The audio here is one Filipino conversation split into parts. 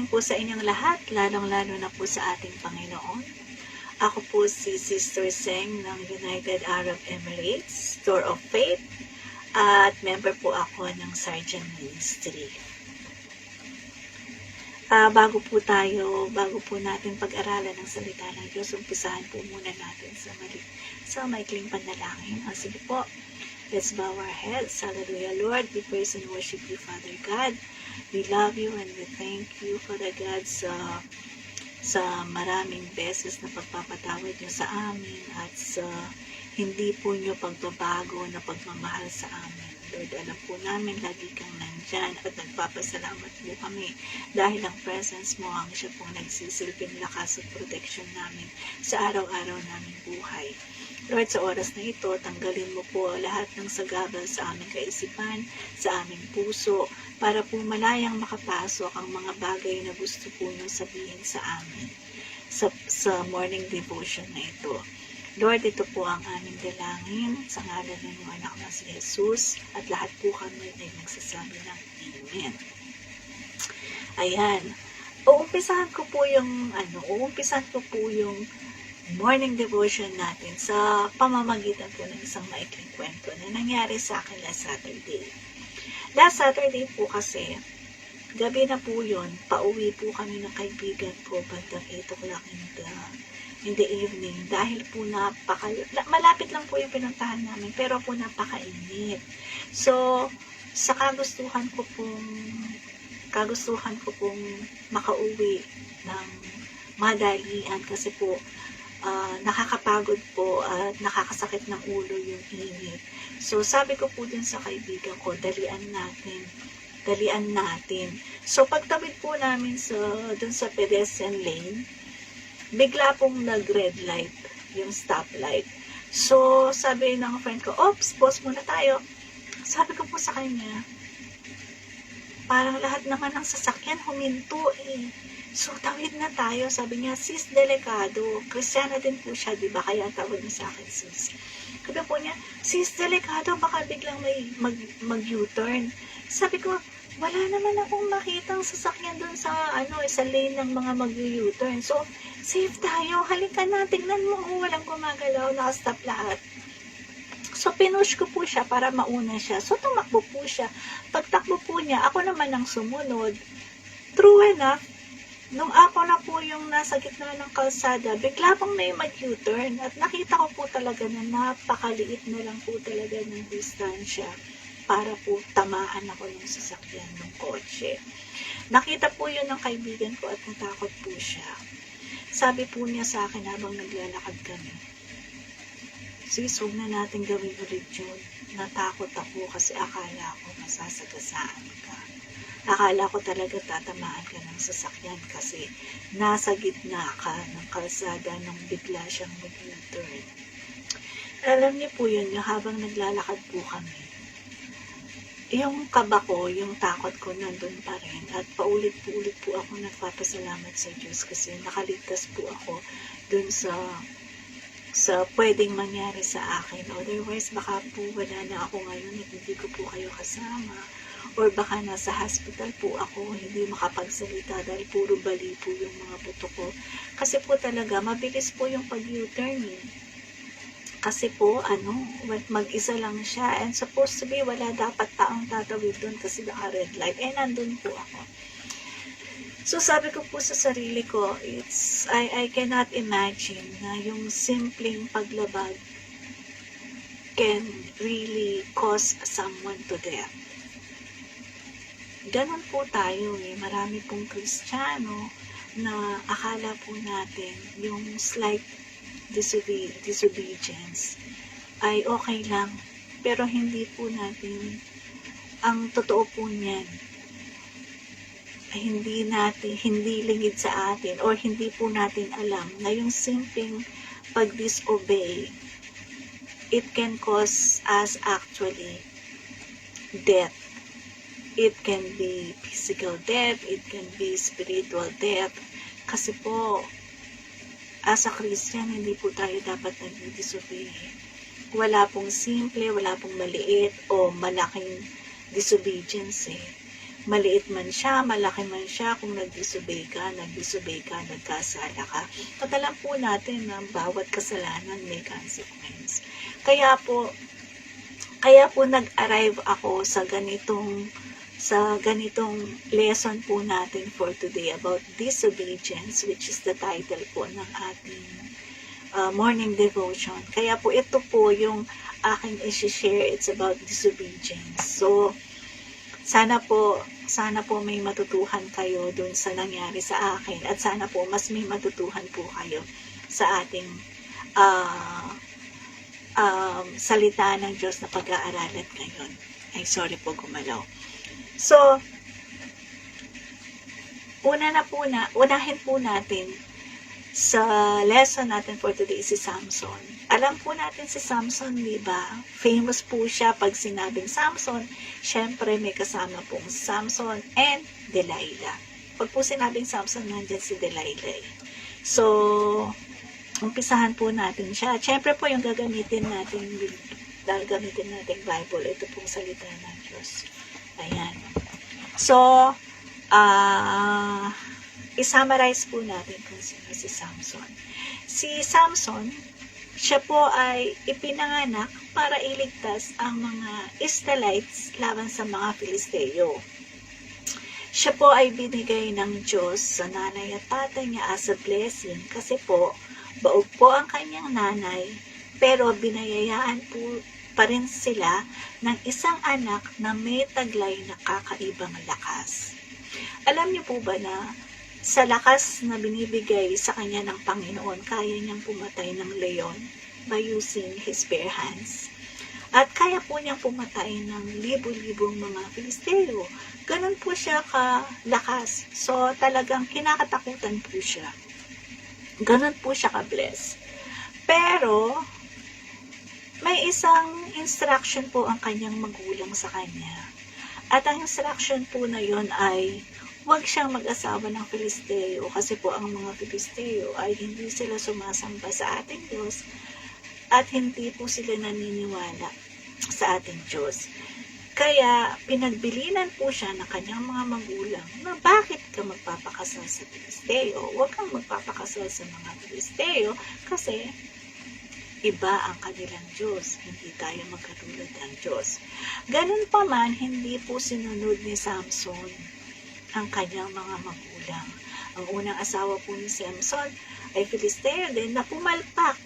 po sa inyong lahat, lalong-lalo na po sa ating Panginoon. Ako po si Sister Seng ng United Arab Emirates, Store of Faith, at member po ako ng Sergeant Ministry. Bago po natin pag-aralan ng salita ng Diyos, umpisahan po muna natin sa maikling panalangin. Sige po, let's bow our heads. Hallelujah, Lord. We praise and worship you, Father God. We love you and we thank you, Father God, sa maraming beses na pagpapatawad niyo sa amin at sa hindi po niyo pagbabago na pagmamahal sa amin. Lord, alam po namin lagi kang nandyan at nagpapasalamat po kami dahil ang presence mo ang siya pong nagsisilbing lakas at protection namin sa araw-araw naming buhay. Lord, sa oras na ito, tanggalin mo po lahat ng sagabal sa aming kaisipan, sa aming puso, para po malayang makapasok ang mga bagay na gusto po nyo sabihin sa amin sa morning devotion na ito. Lord, ito po ang aming dalangin sa ngalan ng iyong anak na si Jesus at lahat po kami ay nagsasabi ng Amen. Ayan. Uumpisahan ko po yung morning devotion natin sa pamamagitan po ng isang maikling kwento na nangyari sa akin last Saturday. Last Saturday po kasi, gabi na po yun, pauwi po kami ng kaibigan ko bandang 8 o'clock in the evening dahil po malapit lang po yung pinuntahan namin pero po napakainit. So, sa kagustuhan ko pong makauwi ng madalian kasi po nakakapagod po at nakakasakit ng ulo yung init. So, sabi ko po dun sa kaibigan ko, dalian natin. So, pagtawid po namin dun sa pedestrian lane, bigla pong nag-red light, yung stoplight. So, sabi ng friend ko, "Oops, pause muna tayo." Sabi ko po sa kanya, parang lahat naman ng sasakyan huminto eh. So, tawid na tayo. Sabi niya, "Sis, delikado." Kristiyana din po siya, di ba? Kaya tawag niya sa akin, sis. Sabi po niya, "Sis, delikado. Baka biglang may mag-U-turn." Sabi ko, wala naman akong makitang sasakyan dun sa lane ng mga mag-U-turn. So, safe tayo. Halika na, tingnan mo. Walang gumagalaw. Nakastop lahat. So, pinush ko po siya para mauna siya. So, tumakbo po siya. Pagtakbo po niya, ako naman ang sumunod. True enough, nung ako na po yung nasa gitna ng kalsada, bigla pong may mag-U-turn at nakita ko po talaga na napakaliit na lang po talaga ng distansya para po tamaan ako ng sasakyan ng kotse. Nakita po yun ng kaibigan ko at natakot po siya. Sabi po niya sa akin habang naglalakad kami, "Sis, huwag na natin gawin ulit yun. Natakot ako kasi akala ko masasagasaan ka. Akala ko talaga tatamaan ka ng sasakyan kasi nasa gitna ka ng kalsada nung bigla siyang mag-U-turn." Alam niyo po yun, yung habang naglalakad po kami, yung kaba ko, yung takot ko nandun pa rin at paulit-ulit po ako nagpapasalamat sa Diyos kasi nakaligtas po ako dun sa pwedeng mangyari sa akin. Otherwise, baka po wala na ako ngayon at hindi ko po kayo kasama. Or baka nasa hospital po ako, hindi makapagsalita dahil puro bali po yung mga buto ko. Kasi po talaga, mabilis po yung pag-U-turn eh. Kasi po, mag-isa lang siya. And supposed to be, wala dapat taong tatawid doon kasi naka-red light. Eh, nandun po ako. So, sabi ko po sa sarili ko, I cannot imagine na yung simpleng paglabag can really cause someone to death. Ganon po tayo eh. Marami pong Kristiyano na akala po natin yung slight disobedience ay okay lang. Pero hindi po natin, ang totoo po niyan, ay hindi lingid sa atin or hindi po natin alam na yung simpleng pag-disobey, it can cause us actually death. It can be physical death, it can be spiritual death. Kasi po, as a Christian, hindi po tayo dapat nag-disobey. Wala pong simple, wala pong maliit o malaking disobedience eh. maliit man siya, malaki man siya, kung nagdisobey ka, nagkasala ka. At alam po natin na bawat kasalanan may consequence. Kaya po nag-arrive ako sa ganitong lesson po natin for today about disobedience, which is the title po ng ating morning devotion. Kaya po ito po yung aking i-share. It's about disobedience. So, sana po may matutuhan kayo dun sa nangyari sa akin, at sana po mas may matutuhan po kayo sa ating salita ng Diyos na pag-aaralan ngayon. Ay, sorry po, gumalaw. So, unahin po natin sa lesson natin for today si Samson. Alam po natin si Samson, di ba? Famous po siya pag sinabing Samson. Syempre, may kasama pong Samson and Delilah. Pag po sinabing Samson, nandyan si Delilah. So, umpisahan po natin siya. Syempre po yung gagamitin natin Bible. Ito pong salita ng Diyos. Ayan. So, i-summarize po natin kung sino si Samson. Si Samson, siya po ay ipinanganak para iligtas ang mga Israelites laban sa mga Filisteo. Siya po ay binigay ng Diyos sa nanay at tatay niya as a blessing kasi po, baog po ang kanyang nanay, pero binayayaan po pa rin sila ng isang anak na may taglay na kakaibang lakas. Alam niyo po ba na sa lakas na binibigay sa kanya ng Panginoon, kaya niyang pumatay ng leon by using his bare hands? At kaya po niyang pumatay ng libo-libong mga Filisteo. Ganun po siya kalakas. So talagang kinakatakutan po siya. Ganun po siya ka-bless. Pero may isang instruction po ang kanyang magulang sa kanya. At ang instruction po na yon ay huwag siyang mag-asawa ng Filisteo kasi po ang mga Filisteo ay hindi sila sumasamba sa ating Diyos at hindi po sila naniniwala sa ating Diyos. Kaya pinagbilinan po siya ng kanyang mga magulang na bakit ka magpapakasal sa Filisteo? Huwag kang magpapakasal sa mga Filisteo kasi iba ang kanilang Diyos. Hindi tayo magkatulad ng Diyos. Ganun pa man, hindi po sinunod ni Samson ang kanyang mga magulang. Ang unang asawa po ni Samson ay Filisteo din na pumalpak.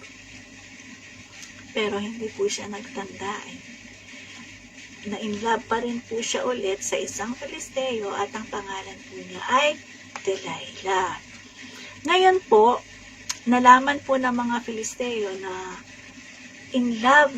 Pero hindi po siya nagtanda. Na-inlove pa rin po siya ulit sa isang Filisteo at ang pangalan po niya ay Delilah. Ngayon po, nalaman po ng mga Filisteo na in love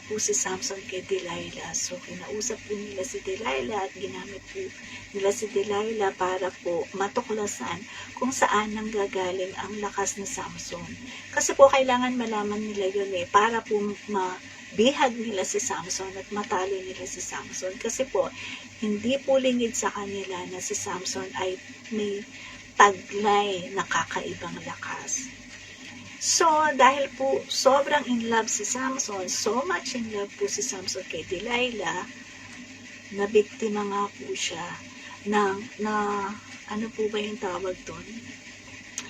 po si Samson kay Delilah. So, kinausap po nila si Delilah at ginamit po nila si Delilah para po matuklasan kung saan nanggagaling ang lakas ni Samson. Kasi po, kailangan malaman nila yun para po mabihag nila si Samson at matalo nila si Samson. Kasi po, hindi po lingid sa kanila na si Samson ay may taglay na kakaibang lakas. So, dahil po sobrang in love si Samson, so much in love po si Samson kay Delilah, nabiktima nga po siya ano po ba yung tawag doon?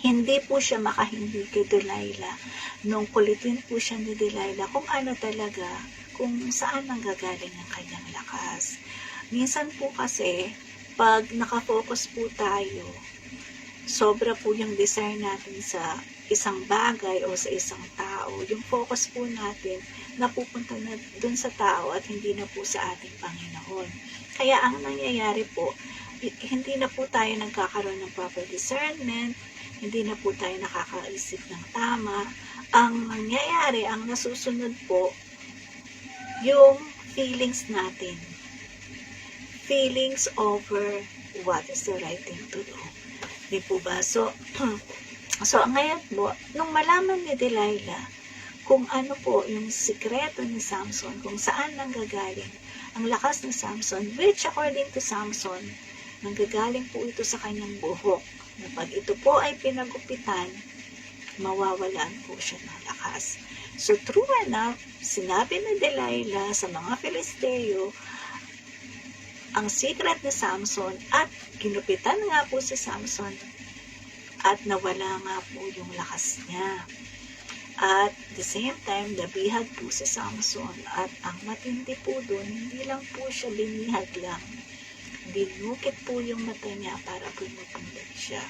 Hindi po siya makahindi kay Delilah nung kulitin po siya ni Delilah kung ano talaga, kung saan nanggagaling ang kanyang lakas. Minsan po kasi, pag nakafocus po tayo, sobra po yung desire natin sa isang bagay o sa isang tao, yung focus po natin napupunta na dun sa tao at hindi na po sa ating Panginoon. Kaya ang nangyayari po, hindi na po tayo nagkakaroon ng proper discernment, hindi na po tayo nakakaisip ng tama. Ang nangyayari, ang nasusunod po, yung feelings natin. Feelings over what is the right thing to do. Di po ba? So ngayon po, nung malaman ni Delilah kung ano po yung sikreto ni Samson, kung saan nanggagaling ang lakas ni Samson, which according to Samson, nanggagaling po ito sa kanyang buhok, na pag ito po ay pinagupitan, mawawalan po siya ng lakas. So true enough, sinabi ni Delilah sa mga Filisteo, ang secret ni Samson at ginupitan nga po si Samson at nawala nga po yung lakas niya. At the same time, nabihag po si Samson at ang matindi po doon, hindi lang po siya binihag lang. Dinukit po yung mata niya para pumupunod siya.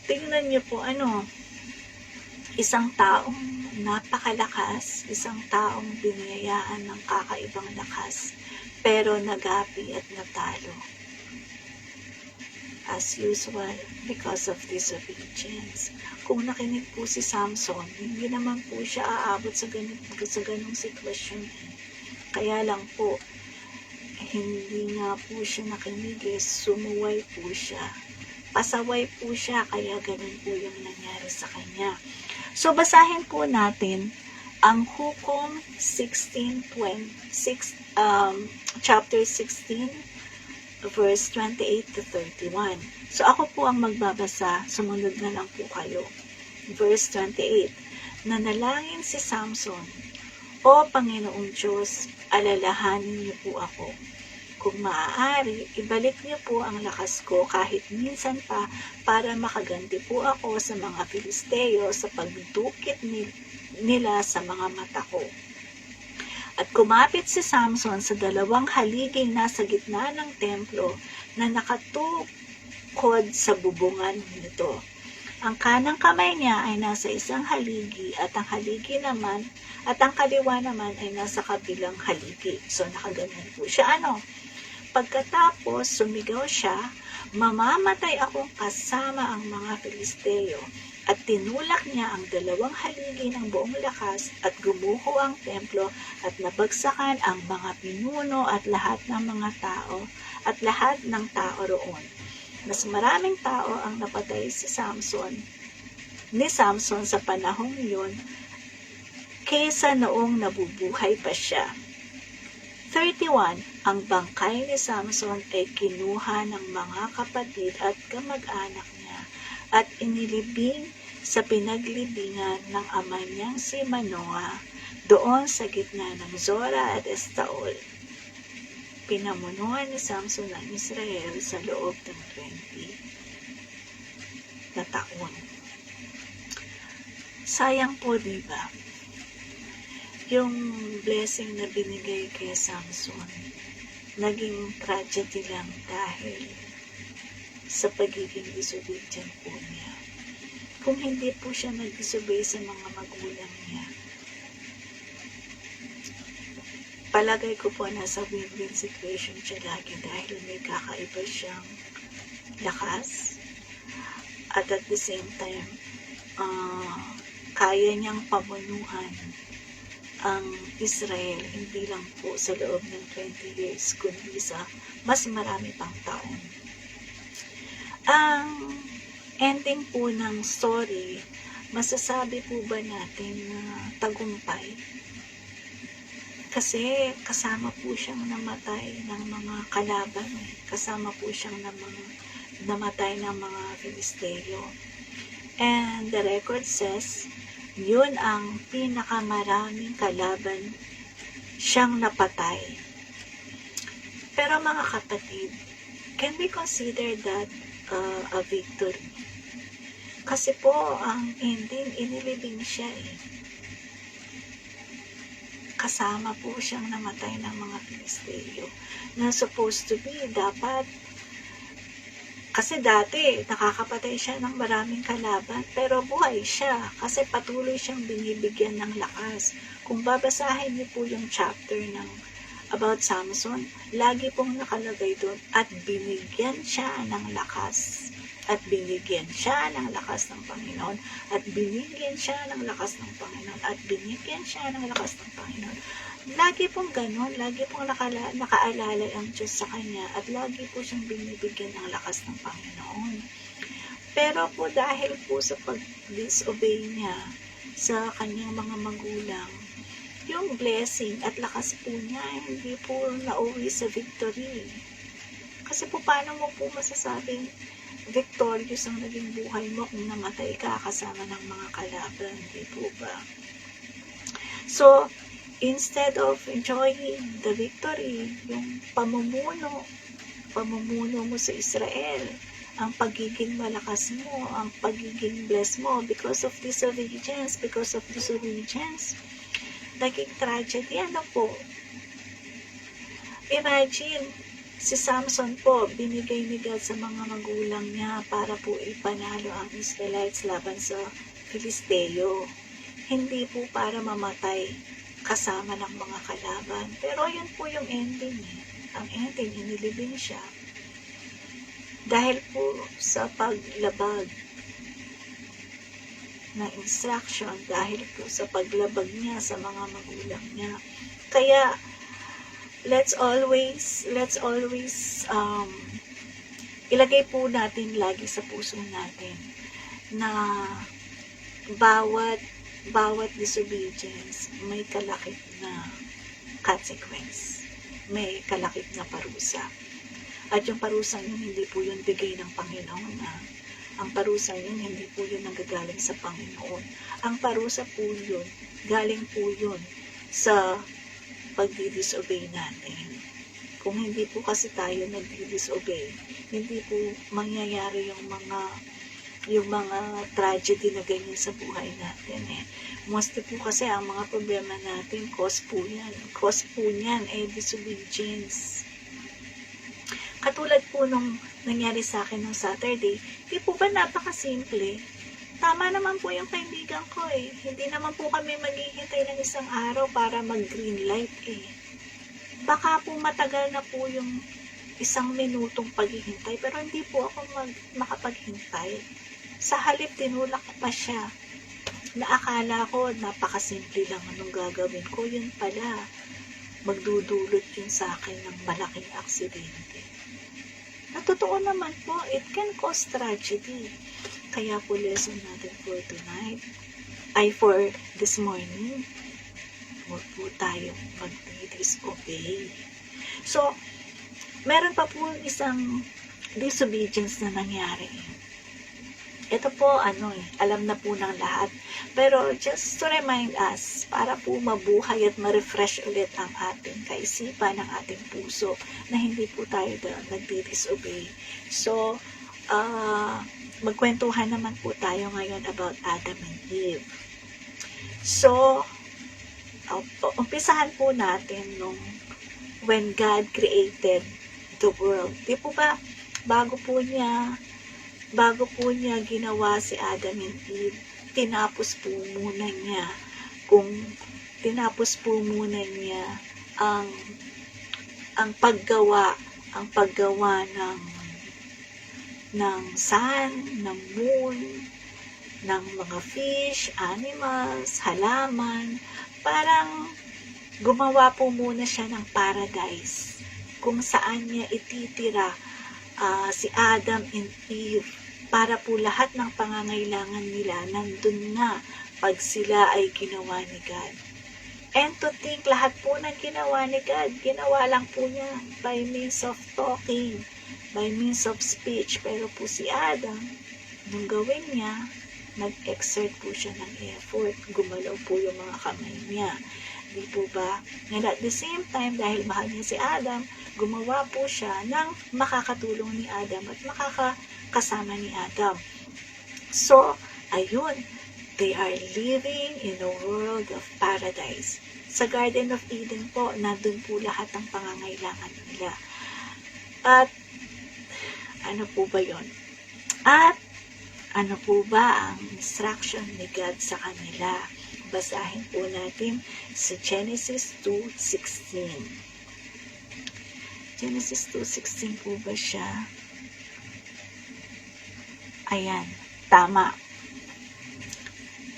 Tingnan niyo po isang taong napakalakas, isang taong biniyayaan ng kakaibang lakas, pero nagapi at natalo. As usual, because of disobedience. Kung nakinig po si Samson, hindi naman po siya aabot sa ganung sitwasyon. Kaya lang po, hindi nga po siya nakinig, sumuway po siya. Pasaway po siya, kaya ganun po yung nangyari sa kanya. So, basahin po natin ang Hukom chapter 16, verse 28 to 31. So, ako po ang magbabasa. Sumunod na lang po kayo. Verse 28. Nanalangin si Samson, O Panginoong Diyos, alalahanin niyo po ako. Kung maaari, ibalik niyo po ang lakas ko kahit minsan pa para makaganti po ako sa mga Filisteo sa pagdukit nila sa mga mata ko. At kumapit si Samson sa dalawang haliging nasa gitna ng templo na nakatukod sa bubungan nito. Ang kanang kamay niya ay nasa isang haligi at ang kaliwa naman ay nasa kabilang haligi. So nakaganyan po siya. Pagkatapos sumigaw siya, mamamatay akong kasama ang mga Filisteo. At tinulak niya ang dalawang haligi ng buong lakas at gumuho ang templo at nabagsakan ang mga pinuno at lahat ng mga tao at lahat ng tao roon. Mas maraming tao ang napatay ni Samson sa panahong yun kaysa noong nabubuhay pa siya. 31. Ang bangkay ni Samson ay kinuha ng mga kapatid at kamag-anak niya at inilibing sa pinaglibingan ng ama niyang si Manoah doon sa gitna ng Zora at Estaol. Pinamunuan ni Samson ang Israel sa loob ng 20 na taon. Sayang po, diba? Yung blessing na binigay kay Samson, naging tragedy lang dahil sa pagiging disobedient po niya. Kung hindi po siya nag-disobey sa mga magulang niya, palagay ko po nasa win-win situation siya lagi dahil may kakaiba siyang lakas at the same time, kaya niyang pamunuan ang Israel hindi lang po sa loob ng 20 years kundi sa mas marami pang taon. Ang ending po ng story, masasabi po ba natin na tagumpay? Kasi kasama po siyang namatay ng mga kalaban, kasama po siyang namatay ng mga Filisteo. And the record says, yun ang pinakamaraming kalaban siyang napatay. Pero mga kapatid, can we consider that a victory? Kasi po, ang ending, inilibing siya Kasama po siyang namatay ng mga Filisteo. Na supposed to be, dapat, kasi dati, nakakapatay siya ng maraming kalaban, pero buhay siya, kasi patuloy siyang binibigyan ng lakas. Kung babasahin niyo po yung chapter about Samson, lagi pong nakalagay doon, at binigyan siya ng lakas. At binigyan siya ng lakas ng Panginoon. At binigyan siya ng lakas ng Panginoon. At binigyan siya ng lakas ng Panginoon. Lagi pong ganun. Lagi pong nakaalala ang Diyos sa kanya. At lagi po siyang binibigyan ng lakas ng Panginoon. Pero po dahil po sa pag-disobey niya sa kanyang mga magulang, yung blessing at lakas po niya hindi po nauwi sa victory. Kasi po paano mo po masasabing victorious ang naging buhay mo kung namatay ka kasama ng mga kalaban, di po ba? So, instead of enjoying the victory, yung pamumuno mo sa Israel, ang pagiging malakas mo, ang pagiging blessed mo because of disobedience, naging tragedy. Ano po? Imagine, si Samson po, binigay ni God sa mga magulang niya para po ipanalo ang Israelites laban sa Filisteo. Hindi po para mamatay kasama ng mga kalaban. Pero yun po yung ending. Ang ending, inilibing siya. Dahil po sa paglabag na instruction, dahil po sa paglabag niya sa mga magulang niya. Kaya, let's always ilagay po natin lagi sa puso natin na bawat disobedience may kalakip na consequence, may kalakip na parusa. At yung parusa yun, hindi po yun bigay ng Panginoon. Ang parusa yun, hindi po yun nanggagaling sa Panginoon. Ang parusa po yun, galing po yun sa pagdi-disobey natin. Kung hindi po kasi tayo nagdi-disobey, hindi po mangyayari yung mga tragedy na ganyan sa buhay natin. Mostly po kasi ang mga problema natin, cause po niyan disobedience. Katulad po nung nangyari sa akin nung Saturday, di po ba napakasimple? Tama naman po yung kaibigan ko Hindi naman po kami maghihintay ng isang araw para mag-green light Baka po matagal na po yung 1 minutong paghihintay, pero hindi po ako makapaghintay. Sa halip, tinulak ko pa siya. Naakala ko, napakasimple lang anong gagawin ko. Yun pala, magdudulot yun sa akin ng malaking aksidente. Totoo naman po, it can cause tragedy. Kaya po lesson natin for tonight, for this morning, huwag po tayong mag-disobey. So, meron pa po isang disobedience na nangyari. Ito po, alam na po ng lahat. Pero just to remind us, para po mabuhay at ma-refresh ulit ang ating kaisipan, ang ating puso, na hindi po tayo nagdi-disobey. So, magkwentuhan naman po tayo ngayon about Adam and Eve. So, umpisahan po natin when God created the world. Di po ba, bago po niya ginawa si Adam and Eve, tinapos po muna niya ang paggawa ng sun, ng moon, ng mga fish, animals, halaman. Parang gumawa po muna siya ng paradise kung saan niya ititira si Adam and Eve para po lahat ng pangangailangan nila nandun na pag sila ay ginawa ni God. And to think, lahat po ng ginawa ni God, ginawa lang po niya by means of talking, by means of speech. Pero po si Adam, nung gawin niya, nag-exert po siya ng effort. Gumalaw po yung mga kamay niya. Di po ba? And at the same time, dahil mahal niya si Adam, gumawa po siya ng makakatulong ni Adam at makakasama ni Adam. So, ayun, they are living in a world of paradise. Sa Garden of Eden po, nandun po lahat ng pangangailangan nila. At, ano po ba yon? At, ano po ba ang instruction ni God sa kanila? Basahin po natin sa Genesis 2:16. Genesis 2:16 po ba siya? Ayan, tama.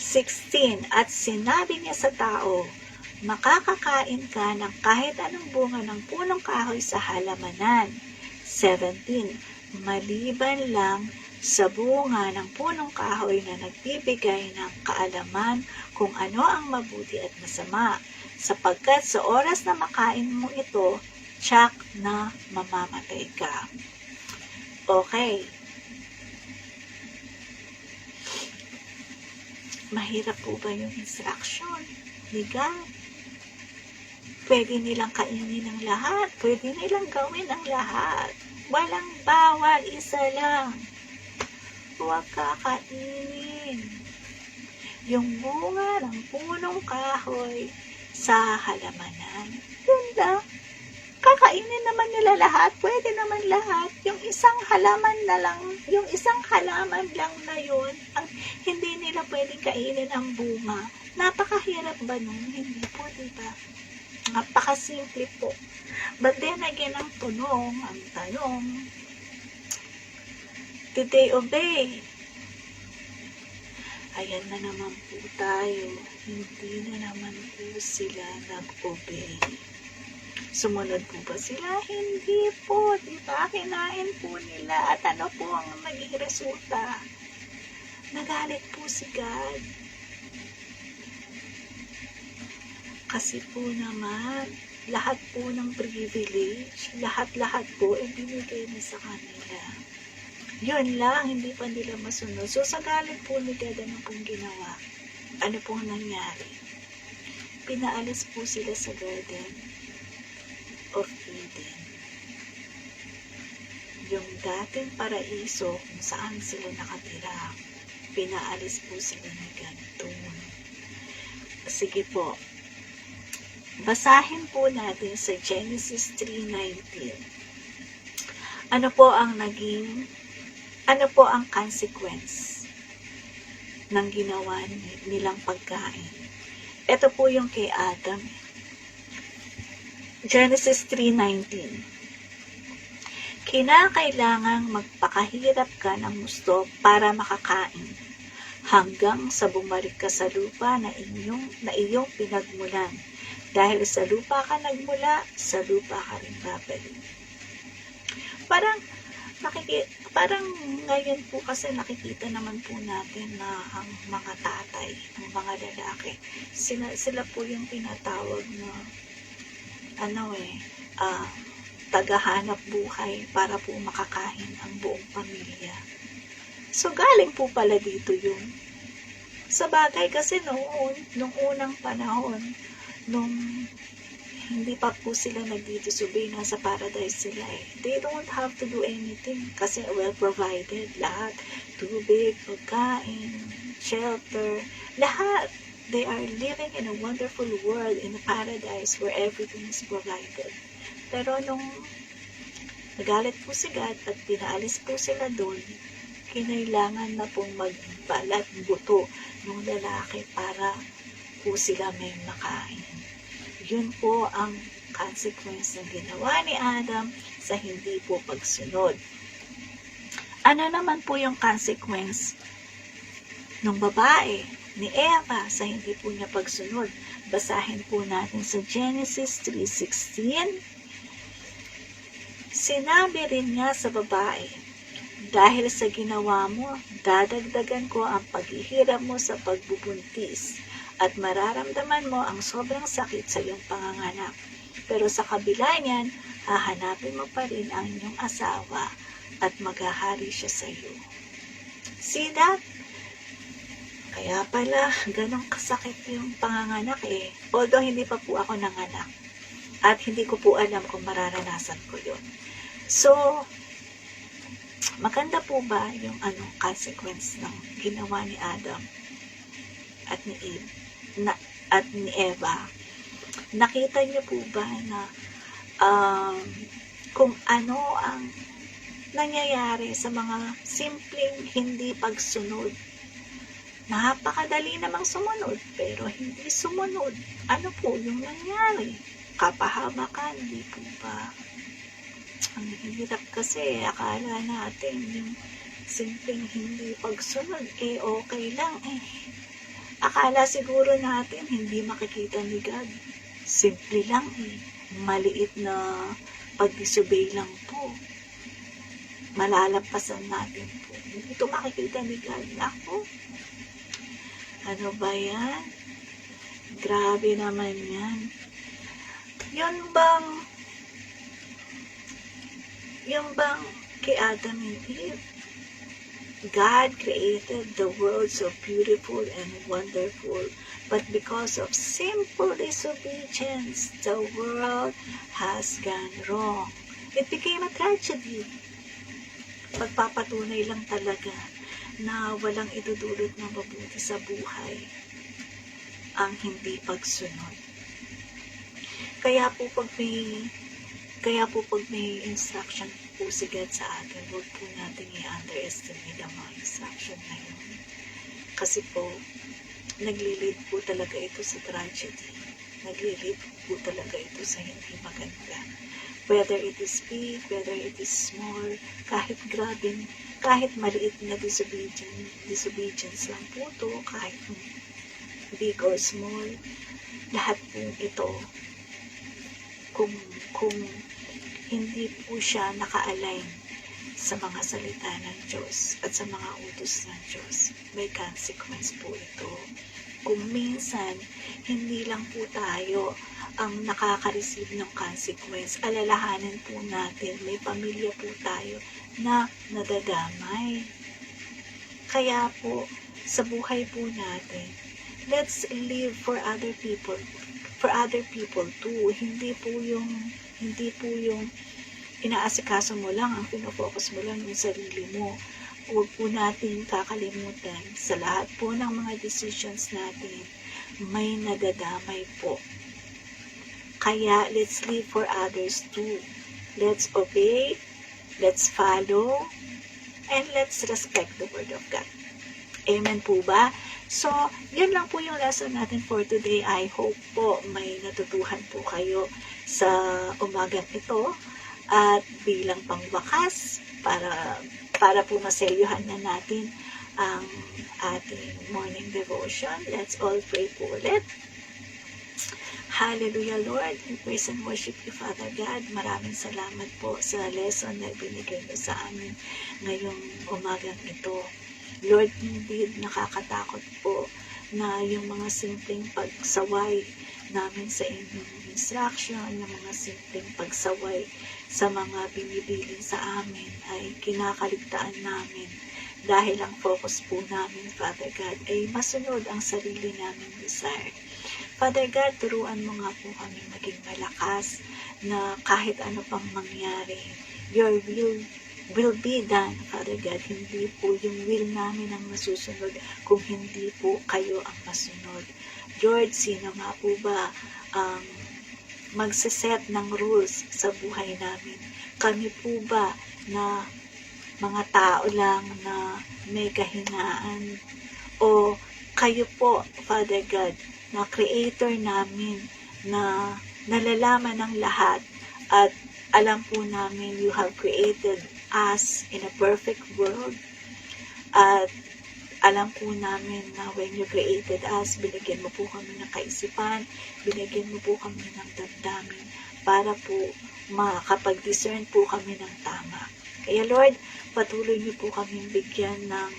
16, at sinabi niya sa tao, makakakain ka ng kahit anong bunga ng punong kahoy sa halamanan. 17, maliban lang sa bunga ng punong kahoy na nagbibigay ng kaalaman kung ano ang mabuti at masama, sapagkat sa oras na makain mo ito, tiyak na mamamatay ka. Okay. Mahirap po ba yung instruction ni God? Pwede nilang kainin ang lahat. Pwede nilang gawin ang lahat. Walang bawal, isa lang. Huwag kakainin yung bunga ng punong kahoy sa halamanan. Yun lang. Kakainin naman nila lahat. Pwede naman lahat. Yung isang halaman na lang, yung isang halaman lang na yun, ang hindi nila pwedeng kainin ang bunga. Napakahirap ba nun? Hindi po, diba? Napakasimple po. But then again, ang tanong, did they obey? Ayan na naman po tayo. Hindi na naman po sila nag-obey. Sumunod po ba sila? Hindi po. Diba? Kinain po nila. At ano po ang naging resulta? Nagalit po si God. Kasi po naman, lahat po ng privilege, lahat-lahat po, ibinigay na sa kanila. Yun lang, hindi pa nila masunod. So, sa galit po ni God, ano pong ginawa? Ano pong nangyari? Pinaalis po sila sa Garden of Eden. Yung dating paraiso kung saan sila nakatira, pinaalis po sila ni God doon. Sige po. Basahin po natin sa Genesis 3:19. Ano po ang consequence ng ginawa nilang pagkain? Ito po yung kay Adam. Genesis 3:19. Kinakailangang magpakahirap ka ng gusto para makakain hanggang sa bumalik ka sa lupa na iyong pinagmulan. Dahil sa lupa ka nagmula, sa lupa ka rin babalik. Parang ngayon po kasi nakikita naman po natin na ang mga tatay, ang mga lalaki, sila po yung tinatawag na tagahanap buhay para po makakain ang buong pamilya. So galing po pala dito yung sa bagay kasi nung unang panahon, nung hindi pa po sila nagdidisobey, nasa paradise sila eh. They don't have to do anything kasi well provided. Lahat. Tubig, pagkain, shelter, lahat. They are living in a wonderful world, in a paradise where everything is provided. Pero nung nagalit po si God at pinaalis po sila doon, kinailangan na pong magbalat buto ng lalaki para po sila may makain. Yun po ang consequence ng ginawa ni Adam sa hindi po pagsunod. Ano naman po yung consequence ng babae ni Eva sa hindi po niya pagsunod? Basahin po natin sa Genesis 3:16. Sinabi rin niya sa babae, dahil sa ginawa mo, dadagdagan ko ang paghihirap mo sa pagbubuntis at mararamdaman mo ang sobrang sakit sa iyong panganganak. Pero sa kabila niyan, hahanapin mo pa rin ang inyong asawa at maghahari siya sa iyo. See that? Kaya pala, ganong kasakit yung panganganak eh. Although hindi pa po ako nanganak. At hindi ko po alam kung mararanasan ko yun. So, maganda po ba yung consequence ng ginawa ni Adam at ni Eve? At ni Eva? Nakita niyo po ba na kung ano ang nangyayari sa mga simpleng hindi pagsunod? Napakadali namang sumunod, pero hindi sumunod. Ano po yung nangyari? Kapahamakan, di po ba? Ang hirap kasi, akala natin yung simpleng hindi pagsunod, okay lang eh. Akala siguro natin hindi makikita ni God. Simple lang eh. Maliit na pag-disobey lang po. Malalampasan natin po. Hindi ito makikita ni God. Ako, ano ba yan? Grabe naman yan. Yun bang kay Adam and Eve? God created the world so beautiful and wonderful. But because of simple disobedience, the world has gone wrong. It became a tragedy. Pagpapatunay lang talaga na walang idudulot na mabuti sa buhay ang hindi pagsunod. Kaya po pag may instruction po si God sa atin, huwag po natin i-underestimate ang mga instruction na yun. Kasi po, naglilid po talaga ito sa tragedy. Naglilid po talaga ito sa hindi maganda. Whether it is big, whether it is small, kahit grabing, kahit maliit na disobedience lang po ito, kahit big or small, lahat po ito, kung hindi po siya naka-align sa mga salita ng Diyos at sa mga utos ng Diyos, may consequence po ito. Kung minsan, hindi lang po tayo ang nakaka-receive ng consequence, alalahanin po natin, may pamilya po tayo na nadadamay. Kaya po, sa buhay po natin, let's live for other people too. Hindi po yung inaasikaso mo lang, ang pinofocus mo lang yung sarili mo. Huwag po natin kakalimutan sa lahat po ng mga decisions natin, may nadadamay po. Kaya, let's live for others too. Let's obey, let's follow, and let's respect the Word of God. Amen po ba? So, yun lang po yung lesson natin for today. I hope po may natutuhan po kayo sa umagang ito. At bilang pangwakas, para po maselyuhan na natin ang ating morning devotion, let's all pray po ulit. Hallelujah, Lord. We praise and worship you, Father God. Maraming salamat po sa lesson na binigay mo sa amin ngayong umagang ito. Lord, indeed, nakakatakot po na yung mga simpleng pagsaway namin sa inyong instruction, ng mga simpleng pagsaway sa mga binibilin sa amin ay kinakaligtaan namin dahil ang focus po namin, Father God, ay masunod ang sarili naming desire. Father God, turuan mo nga po kami maging malakas na kahit ano pang mangyari, your will be done, Father God. Hindi po yung will namin ang masusunod kung hindi po kayo ang masunod. Lord, sino nga po ba ang magsiset ng rules sa buhay namin? Kami po ba na mga tao lang na may kahinaan? O kayo po, Father God, na creator namin, na nalalaman ng lahat at alam po namin you have created us in a perfect world, at alam po namin na when you created us, binigyan mo po kami ng kaisipan, binigyan mo po kami ng damdamin para po makapag-discern po kami ng tama. Kaya Lord, patuloy niyo po kaming bigyan ng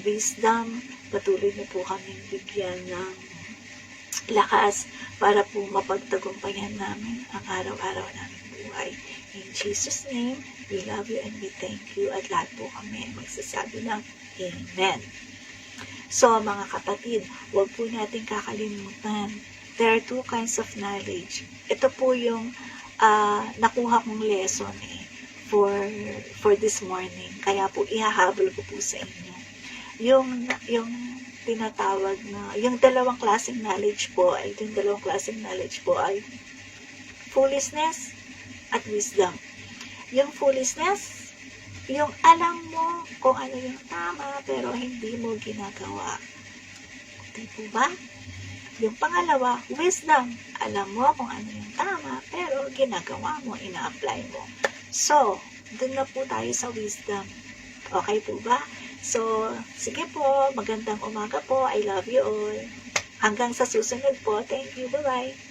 wisdom, patuloy niyo po kaming bigyan ng lakas para po mapagtagumpayan namin ang araw-araw namin buhay. In Jesus' name, we love you and we thank you. At lahat po kami magsasabi ng Amen. So, mga kapatid, huwag po natin kakalimutan. There are two kinds of knowledge. Ito po yung nakuha kong lesson for this morning. Kaya po, ihahabol ko po sa inyo. Yung tinatawag na, yung dalawang klaseng knowledge po ay foolishness at wisdom. Yung foolishness, yung alam mo kung ano yung tama pero hindi mo ginagawa. Di po ba? Yung pangalawa, wisdom. Alam mo kung ano yung tama pero ginagawa mo, ina-apply mo. So, dun na po tayo sa wisdom. Okay po ba? So, sige po, magandang umaga po. I love you all. Hanggang sa susunod po. Thank you. Bye-bye.